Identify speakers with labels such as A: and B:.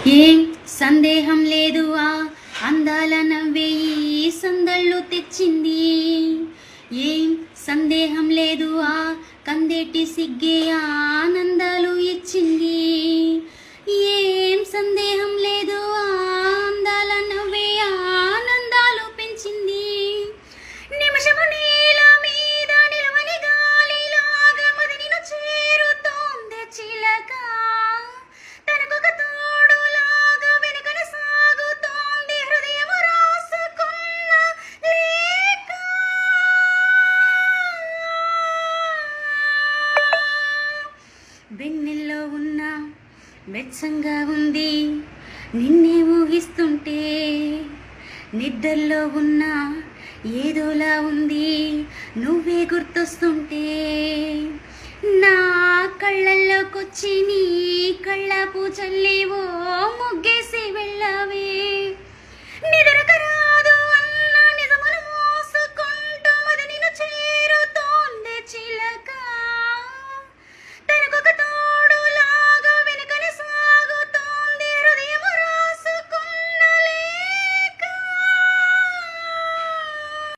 A: ఏం సందేహం లేదు ఆ అందాల నవ్వే ఈ సందళ్ళు తెచ్చింది. ఏం సందేహం లేదు ఆ కందేటి సిగ్గే ఆనందాలు ఇచ్చింది. ఏం సందేహం లేదు ఆ అందాల నవ్వే ఆనందాలు పెంచింది. నిమిషము నేల మీద నిలవని గాలిలాగా మది నిన్ను చేరుతోంది చిలక. తనకొక తోడులాగా వెనుకన సాగుతోంది హృదయము రాసుకున్న లేఖ. వెన్నెల్లో ఉన్న వెచ్చంగా ఉంది నిన్నే ఊహిస్తుంటే. నిద్రలో ఉన్న ఏదోలా ఉంది నువ్వే గుర్తొస్తుంటే. నా కళ్ళల్లోకొచ్చి నీ కళ్ళ పూచల్లేవో ముగ్గే